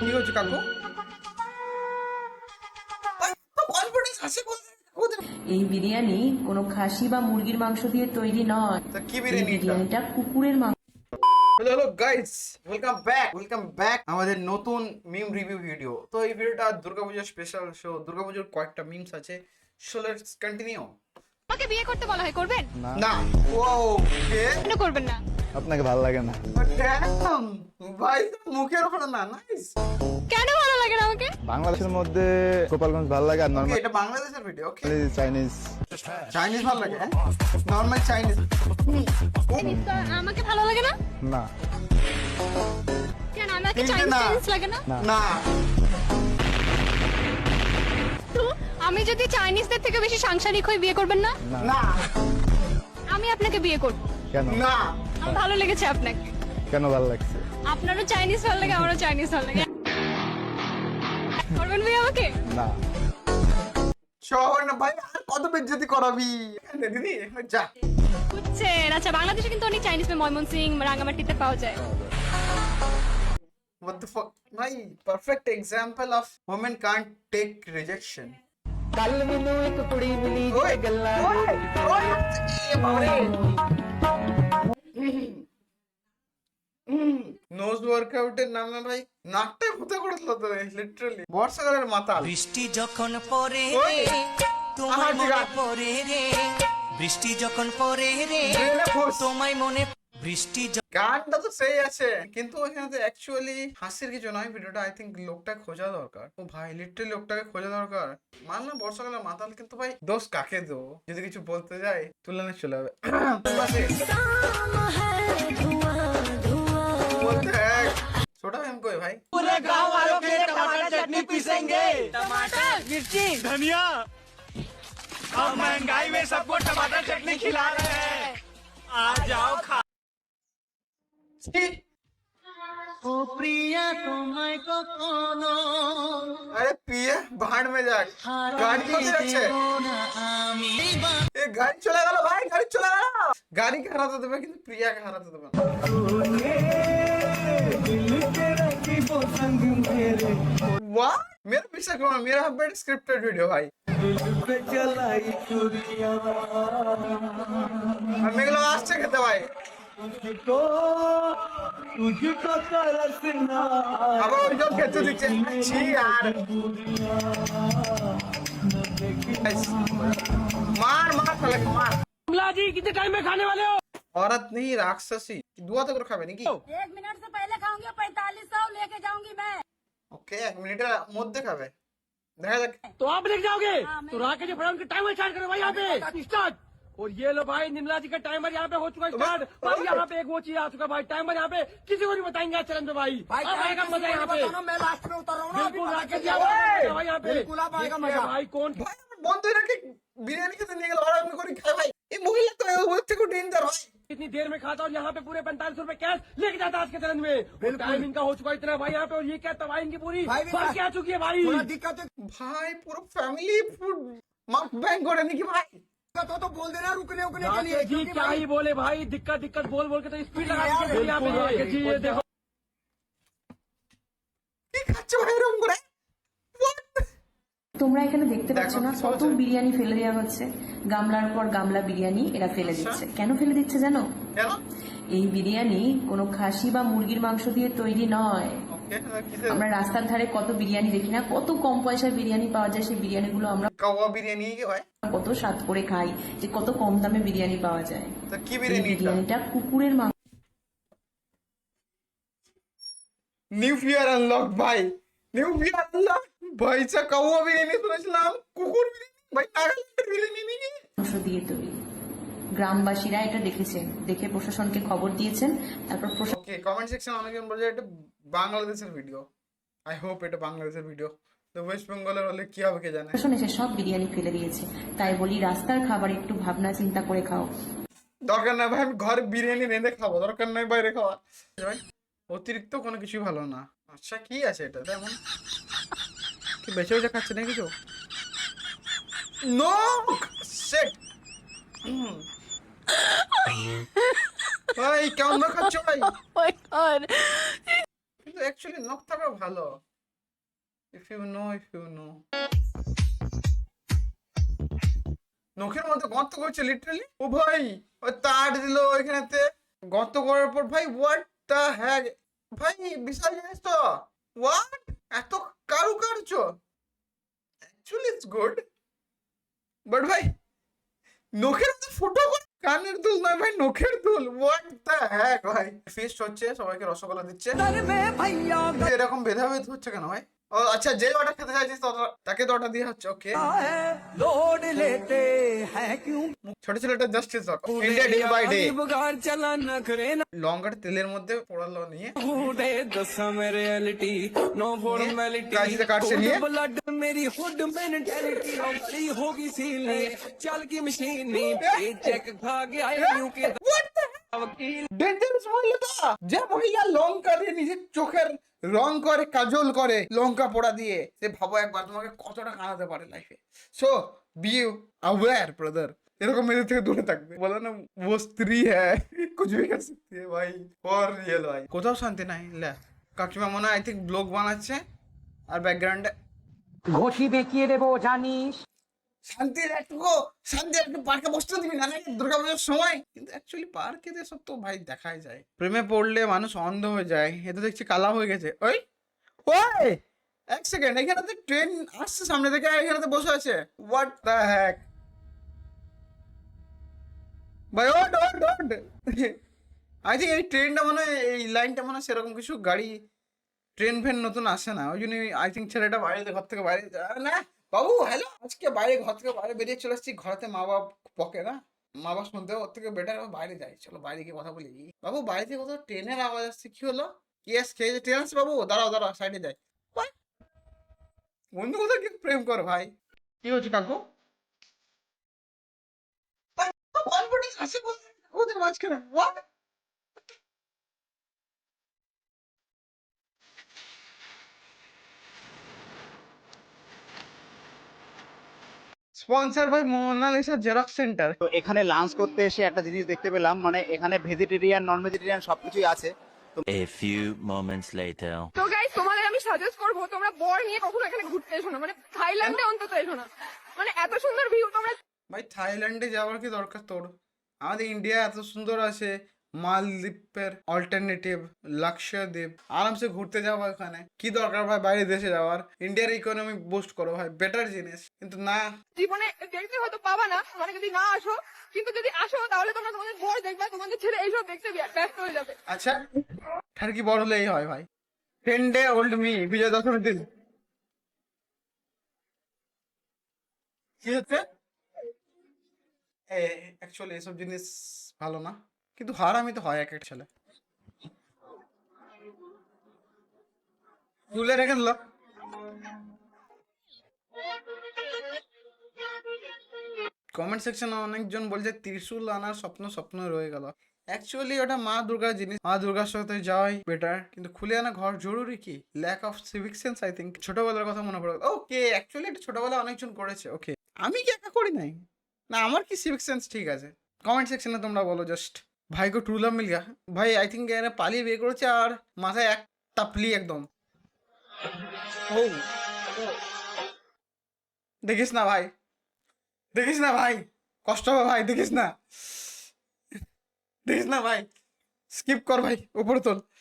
কি হচ্ছে কাকু? এই বিরিয়ানি কোনো খাসি বা মুরগির মাংস দিয়ে তৈরি নয়। কি এই বিরিয়ানি এটা? বিরিয়ানিটা কুকুরের মাংস। হ্যালো গাইস, ওয়েলকাম ব্যাক আমাদের নতুন মিম রিভিউ ভিডিও। তো এই ভিডিওটা দুর্গাপূজার স্পেশাল শো। দুর্গাপূজার কয়েকটা মিমস আছে, সো লেটস কন্টিনিউ। আমাকে বিয়ে করতে বলা হয়, করবেন? না, ওকে, কেন করবেন না? আপনাকে ভালো লাগে না? ড্যাম ভাই, মুখের ওপরে না, নাইস। কেন ভালো লাগে না আমাকে? বাংলাদেশের মধ্যে গোপালগঞ্জ ভালো লাগে আর ওকে, নর্মালি এটা বাংলাদেশের ভিডিও। ওকে, চাইনিজ চাইনিজ ভালো লাগে, নরমাল চাইনিজ। তো আমাকে ভালো লাগে না না। কেন? আমাকে কিন্তু চাইনিজ না। চাইনিজ লাগে না? না, তো আমি যদি চাইনিজদের থেকে বেশি সাংসারিক হয়ে বিয়ে করবেন না? না, আমি আপনাকে বিয়ে করব। কেন? না। আমার ভালো লেগেছে আপনাকে। কেন ভালো লাগছে? আপনারও চাইনিজ ভালো লাগে, আমারও চাইনিজ ভালো লাগে। করবেন বিয়ে আমাকে? না। শহর না ভাই, আর কত বেজ্জতি করাবি দিদি, যা। বুঝছেন? আচ্ছা, বাংলাদেশে কিন্তু অনেক চাইনিজ ময়মনসিং, রাঙ্গামাটিতে পাওয়া যায়। What the fuck? ভাই, perfect example of women can't take rejection. ওই, ওই, এ বাবারে। নোজ ওয়ার্কআউটের নামে ভাই নাকটাই ভূতে করে দিল তো, লিটারালি বর্ষাকালের মাতাল। বৃষ্টি যখন পড়ে ওই, রে তোমায় আহার মনে দিঘা। পড়ে রে বৃষ্টি যখন পড়ে রে ব্রেনে ফোর্স। তোমায় মনে বৃষ্টি গানটা তো সেই আছে, কিন্তু ওখানে তো অ্যাকচুয়ালি হাসির কিছু নয়। ভিডিওটা আই থিঙ্ক লোকটা খোঁজা দরকার। ও ভাই, লিটারালি লোকটাকে খোঁজা দরকার। মানলাম বর্ষাকালে মাতাল, কিন্তু ভাই দোষ কাকে দো? যদি কিছু বলতে যাই তুলনায় চলে যাবে। বলতে এক ছোটা ভেম কই ভাই? पूरे गांव वालों के टमाटर चटनी पीसेंगे टमाटर मिर्ची धनिया अब महंगाई में सबको टमाटर चटनी खिला रहे हैं आ जाओ खा ছি! ओ प्रिया तुम्हें को कोनो আরে পিয়ে ভাড় মে যাক। গাড়ি কোথায় যাচ্ছে? এ গাড়ি চলে গেল ভাই, গাড়ি চলে গেল। গাড়িকে হারাতে দেবে, কিন্তু প্রিয়াকে হারাতে দেবে না। वाह, मेरा पीछे कौन? मेरा बेड स्क्रिप्टेड वीडियो भाई। আর মেঘলা আসছে খেতে ভাই। আবার ওই জল খেতে দিচ্ছে। ছি यार, मार मार साले को मार। जी कितने टाइम में खाने वाले हो? औरत नहीं, राक्षसी। दुआ तो कर खाবে নাকি? 1 मिनट से पहले खाऊंगी, 4500 लेके जाऊंगी मैं। ওকে, 1 মিনিটের মধ্যে খাবে, দেখা যাক। तो आप लेके जाओगे? तो राकेश जी फटाफट टाइमर स्टार्ट करो भाई, यहाँ पे स्टार्ट। और ये लो भाई, निर्मला जी का टाइमर यहाँ पे हो चुका है स्टार्ट भाई। यहाँ पे एक वो चीज आ चुका है भाई, टाइमर यहाँ पे किसी को नहीं बताएंगे आज चैलेंज में भाई। अब आएगा मजा यहाँ पे। मैं लास्ट में उतर रहा हूँ ना, बिल्कुल राकेश जी आएगा भाई यहाँ पे। बिल्कुल अब आएगा देखते हैं मजा। भाई कौन ভাই, আমার বন্ধু এটাকে বিরিয়ানি খেতে নিয়ে গেল, আর আমি করে খাই ভাই। এই মহিলা তো ওর থেকে ডেঞ্জার ভাই। कितनी देर में खाता और यहाँ पे पूरे 45 रुपए कैश लेके जाता आज के चैलेंज में। टाइम इनका हो चुका है इतना भाई यहाँ पे, और ये क्या तबाही इनकी पूरी भर के आ चुकी है भाई। दिक्कत ভাই পুরো ফ্যামিলি ফুড মাক ব্যাং করে নাকি ভাই? हो तो बोल देना रुकने उकने के लिए, राकेश जी क्योंकि क्या भाई ही बोले भाई, दिक्कत दिक्कत बोल बोल के तो स्पीड लगा के भेजी यहाँ पे राकेश जी। ये देखो কি খাচ্ছে ভাই এরকম করে? What? তোমরা এখানে দেখতে পাচ্ছ না দেখো, কত চলছে। বিরিয়ানি ফেলে দেওয়া হচ্ছে। গামলার পর গামলা বিরিয়ানি এরা ফেলে দিচ্ছে। কেন ফেলে দিচ্ছে জানো? কেন? এই বিরিয়ানি কোনো খাসি বা মুরগির মাংস দিয়ে তৈরি নয়। ওকে, আমরা রাস্তার ধারে কত বিরিয়ানি দেখি না, কত কম পয়সায় বিরিয়ানি পাওয়া যায়। সেই বিরিয়ানিগুলো আমরা কাওয়া বিরিয়ানি কি ভাই? কত স্বাদ করে খাই, যে কত কম দামে বিরিয়ানি পাওয়া যায়। তো কি এই বিরিয়ানি এটা? বিরিয়ানিটা কুকুরের মাংস। নিউ ফিয়ার আনলক ভাই, নিউ ফিয়ার আনলক ভাই। সা কাওয়া বিরিয়ানি শুনেছিলাম, কুকুর বিরিয়ানি ভাই, নাগাল্যান্ডের বিরিয়ানি নাকি? দিয়ে তৈরি। গ্রামবাসীরা এটা দেখেছেন, দেখে প্রশাসনকে খবর দিয়েছেন। তারপর ওকে, কমেন্ট সেকশন অনেকজন বলছে এটা বাংলাদেশের ভিডিও। আই হোপ এটা বাংলাদেশের ভিডিও। তো ওয়েস্ট বেঙ্গলের হলে কি হবে কে জানে। প্রশাসন এসে সব বিরিয়ানি ফেলে দিয়েছে। তাই বলি, রাস্তার খাবার একটু ভাবনা চিন্তা করে খাও। দরকার নাই ভাই, আমি ঘরে বিরিয়ানি রেঁধে খাবো, দরকার নাই বাইরে খাওয়া ভাই। অতিরিক্ত কোনো কিছুই ভালো না। আচ্ছা কি আছে এটা তেমন? কি বেঁচে বেঁচে খাচ্ছে না কিছু? নো শিট ভাই, কেমন না খাচ্ছ ভাই? Oh my God! কিন্তু অ্যাকচুয়ালি নখ থাকা ভালো। ইফ ইউ নো নখের মধ্যে গর্ত করছে লিটারালি। ও ভাই ও তার দিল এখানেতে, গর্ত করার পর ভাই হোয়াট দ্য হ্যাক ভাই, বিশাল জিনিস তো। হোয়াট, এত কারুকার্য, অ্যাকচুয়ালি ইটস গুড, বাট ভাই নখের মধ্যে ফুটো করে, কানের দুল নয় ভাই, নখের দুল। হোয়াট দ্য হ্যাক ভাই। ফিস্ট হচ্ছে, সবাইকে রসগোল্লা দিচ্ছে। এরকম ভেদাভেদ হচ্ছে কেন ভাই? ও আচ্ছা, যে অর্ডার খেতে চাইছিস তাকে তো অর্ডার দিয়ে হচ্ছে। ওকে, लोड लेते हैं क्यों ছোট ছেলেটা justice India day by day. बुगार चला नखरे ना লঙ্কার তেলের মধ্যে পোড়ালো নিয়ে दे दसा में रियलिटी नो फॉर्मेलिटी काशी से काट से लिए। ब्लड मेरी हुड मेंटालिटी बड़ी होगी सीली चल की मशीन नी चेक खा गया यूं के वकील ডেঞ্জারাস মহিলা, যে মহিলা লঙ্কা দিয়ে নিজের চোখের রং করে, কাজল করে লঙ্কা পোড়া দিয়ে, সে ভাবো একবার তোমাকে কতটা কাঁদাতে পারে লাইফে। সো বি अवेयर ব্রাদার, এরকম মেয়েদের থেকে দূরে থাকবে। বলো না ও স্ত্রী হ্যায় কুছ ভি কর সকতি হ্যায় ভাই, ফর রিয়েল ভাই। কোথাও শান্তি নাই। লে কাকিমা মনে হয় আই থিঙ্ক ব্লগ বানাচ্ছে, আর ব্যাকগ্রাউন্ডে ঘষি বেঁকিয়ে দেবো জানিস। শান্তির একটু পার্কে বসতে দিবি না নাকি দুর্গাপুজোর সময়? কিন্তু অ্যাকচুয়ালি পার্কে সব তো ভাই দেখাই যায়। প্রেমে পড়লে মানুষ অন্ধ হয়ে যায়, এ তো দেখছি কালা হয়ে গেছে। ওই ওই এক সেকেন্ড, এখানে তো ট্রেন আসছে সামনে থেকে, এখানে তো বসে আছে। হোয়াট দ্য হ্যাক ভাই, ওট আই থিঙ্ক এই ট্রেনটা মনে হয়, এই লাইনটা মনে হয় সেরকম কিছু গাড়ি ট্রেন ফ্রেন নতুন আসে না, ওই জন্য আই থিঙ্ক ছেলেটা বাইরে ঘর থেকে বাইরে না। বাবু হ্যালো, আজকে বাইরে ঘর থেকে বাইরে বেরিয়ে চলে এসেছি, ঘরেতে মা বাবা পকে না, মা বাবা শুনতে, ওর থেকে বেটার বাইরে যাই, চলো বাইরে গিয়ে কথা বলি। বাবু বাইরে থেকে কোথাও ট্রেনের আওয়াজ আসছে, কি হলো? ইয়েস, খেয়ে ট্রেন আসছে বাবু, দাঁড়াও সাইডে যাই। বন্ধু কোথাও কি প্রেম কর ভাই, কি হচ্ছে কাকু? ওদের মাঝখানে what? স্পন্সর ভাই মোনালিসা জেরক্স সেন্টার। তো এখানে লাঞ্চ করতে এসে একটা জিনিস দেখতে পেলাম, মানে এখানে ভেজিটেরিয়ান নন ভেজিটেরিয়ান সবকিছুই আছে। A few moments later. তো গাইস, তোমাদের আমি সাজেস্ট করবো তোমরা বর নিয়ে কখনো এখানে ঘুরতে এসো না, মানে থাইল্যান্ডে অন্তত এসো না, মানে এত সুন্দর ভিউ। তোমরা ভাই থাইল্যান্ডে যাওয়ার কি দরকার তোর? আমাদের ইন্ডিয়া এত সুন্দর আছে, মালদ্বীপের অল্টারনেটিভ লাক্ষাদ্বীপ, আরামসে ঘুরতে যাওয়া, ওখানে কি দরকার ভাই বাইরে দেশে যাওয়ার? ইন্ডিয়ার ইকোনমি বুস্ট করো ভাই, বেটার জিনিস। কিন্তু না, জীবনে দেখতে হয়তো পাবা না, মানে যদি না আসো, কিন্তু যদি আসো তাহলে তোমরা তোমাদের বর দেখবা, তোমাদের ছেলে এইসব দেখতে ব্যস্ত হয়ে যাবে। আচ্ছা ঠারকি বড় হলে এই হয় ভাই। 10 ডে ওল্ড মি, বিজয় দশমীর দিন কি হচ্ছে? অ্যাকচুয়ালি এসব জিনিস ভালো না, কিন্তু হারামি তো হয় এক এক ছেলে। তুলে রেখে দিল। কমেন্ট সেকশনে অনেকজন বলছে ত্রিশূল আনার স্বপ্ন রয়ে গেল। অ্যাকচুয়ালি ওটা মা দুর্গার জিনিস, মা দুর্গার সাথে যাওয়াই বেটার, কিন্তু খুলে আনা ঘর জরুরি কি? Lack of civic sense I think. ছোটবেলার কথা মনে পড়ে। ওকে, অ্যাকচুয়ালি এটা ছোটবেলায় অনেকজন করেছে। ওকে, আমি কি একা করি নাই? না, আমার কি সিভিক সেন্স ঠিক আছে? কমেন্ট সেকশনে তোমরা বলো জাস্ট। ভাই কো ট্রু লাভ মিল গয়া ভাই, আই থিঙ্ক এরা পালিয়ে বিয়ে করেছে, আর মাথায় এক টাপলি একদম। ও দেখিস না ভাই, দেখিস না ভাই, কষ্ট হবে ভাই, দেখিস না ভাই, স্কিপ কর ভাই, উপরে তোল।